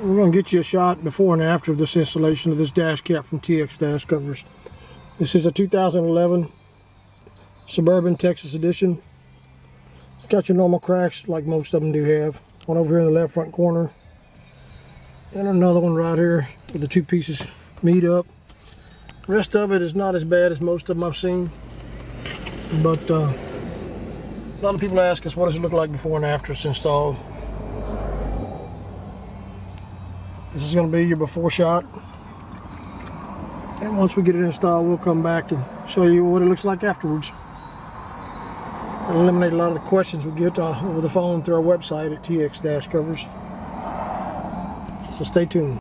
We're going to get you a shot before and after of this installation of this dash cap from TXDashcovers. This is a 2011 Suburban Texas edition. It's got your normal cracks like most of them do have. One over here in the left front corner, and another one right here where the two pieces meet up. The rest of it is not as bad as most of them I've seen, but a lot of people ask us, what does it look like before and after it's installed? This is going to be your before shot, and once we get it installed, we'll come back and show you what it looks like afterwards. It'll eliminate a lot of the questions we get over the phone through our website at TXDashcovers. So stay tuned.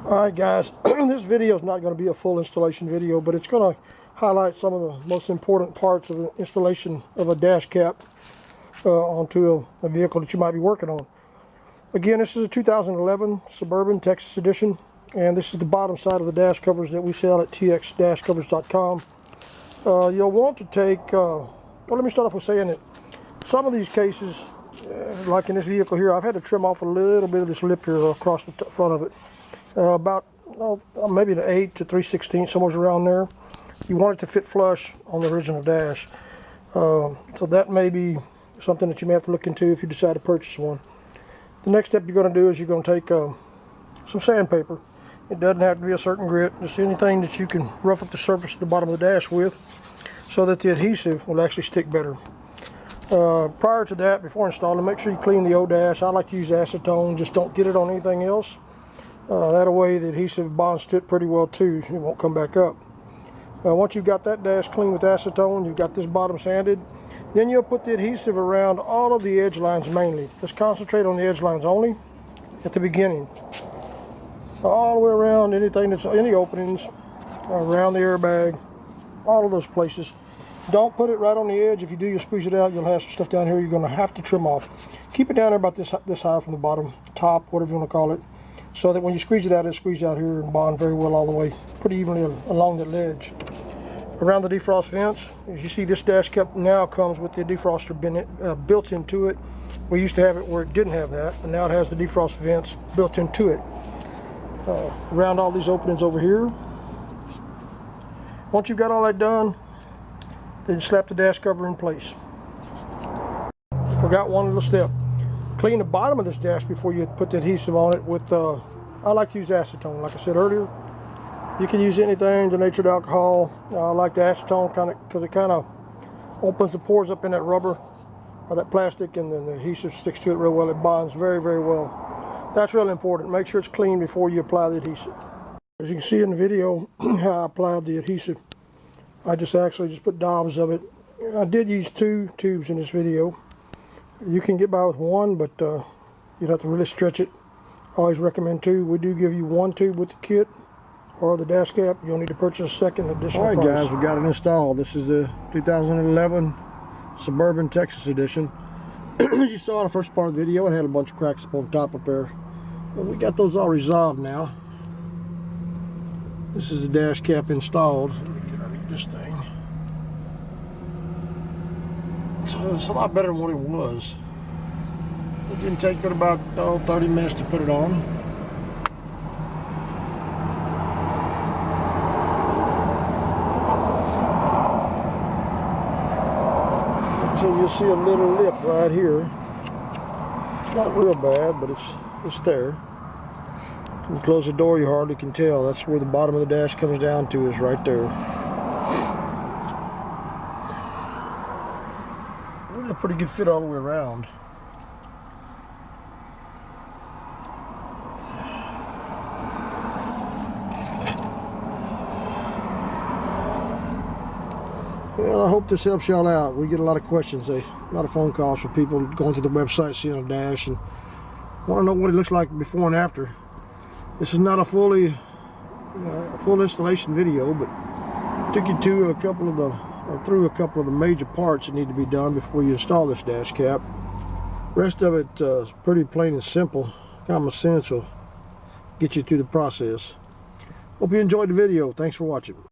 Alright guys, this video is not going to be a full installation video, but it's going to highlight some of the most important parts of the installation of a dash cap onto a vehicle that you might be working on. Again, this is a 2011 Suburban Texas edition, and this is the bottom side of the dash covers that we sell at TXDashcovers.com. You'll want to take, well, let me start off with saying that some of these cases, like in this vehicle here, I've had to trim off a little bit of this lip here across the front of it. About maybe an 8 to 3/16, somewhere around there. You want it to fit flush on the original dash. So that may be something that you may have to look into if you decide to purchase one. The next step you're going to do is you're going to take some sandpaper. It doesn't have to be a certain grit, just anything that you can rough up the surface of the bottom of the dash with so that the adhesive will actually stick better. Prior to that, before installing, make sure you clean the old dash. I like to use acetone, just don't get it on anything else. That way the adhesive bonds to it pretty well too. It won't come back up. Once you've got that dash clean with acetone, you've got this bottom sanded, then you'll put the adhesive around all of the edge lines mainly. Just concentrate on the edge lines only at the beginning. All the way around anything that's any openings, around the airbag, all of those places. Don't put it right on the edge. If you do, you'll squeeze it out. You'll have some stuff down here you're going to have to trim off. Keep it down there about this high from the bottom, top, whatever you want to call it, so that when you squeeze it out, it'll squeeze out here and bond very well all the way, pretty evenly along the ledge. Around the defrost vents, as you see, this dash cap now comes with the defroster built into it. We used to have it where it didn't have that, and now it has the defrost vents built into it. Around all these openings over here. Once you've got all that done, then slap the dash cover in place. Forgot one little step. Clean the bottom of this dash before you put the adhesive on it with, I like to use acetone, like I said earlier. You can use anything, denatured alcohol. I like the acetone because it kind of opens the pores up in that rubber or that plastic, and then the adhesive sticks to it real well. It bonds very, very well. That's really important. Make sure it's clean before you apply the adhesive. As you can see in the video how I applied the adhesive, I actually just put daubs of it. I did use 2 tubes in this video. You can get by with 1, but you'd have to really stretch it. I always recommend 2. We do give you 1 tube with the kit or the dash cap. You'll need to purchase a second additional price. Alright guys, we got it installed. This is the 2011 Suburban Texas edition. As you saw in the first part of the video, it had a bunch of cracks up on top up there. But we got those all resolved now. This is the dash cap installed. Let me get underneath this thing. So it's a lot better than what it was. It didn't take but about 30 minutes to put it on. So you'll see a little lip right here. It's not real bad, but it's there. When you close the door, you hardly can tell. That's where the bottom of the dash comes down to, is right there. Really a pretty good fit all the way around. Well, I hope this helps y'all out. We get a lot of questions, a lot of phone calls from people going to the website, seeing a dash, and want to know what it looks like before and after. This is not a full installation video, but took you to through a couple of the major parts that need to be done before you install this dash cap. Rest of it is pretty plain and simple. Common sense will get you through the process. Hope you enjoyed the video. Thanks for watching.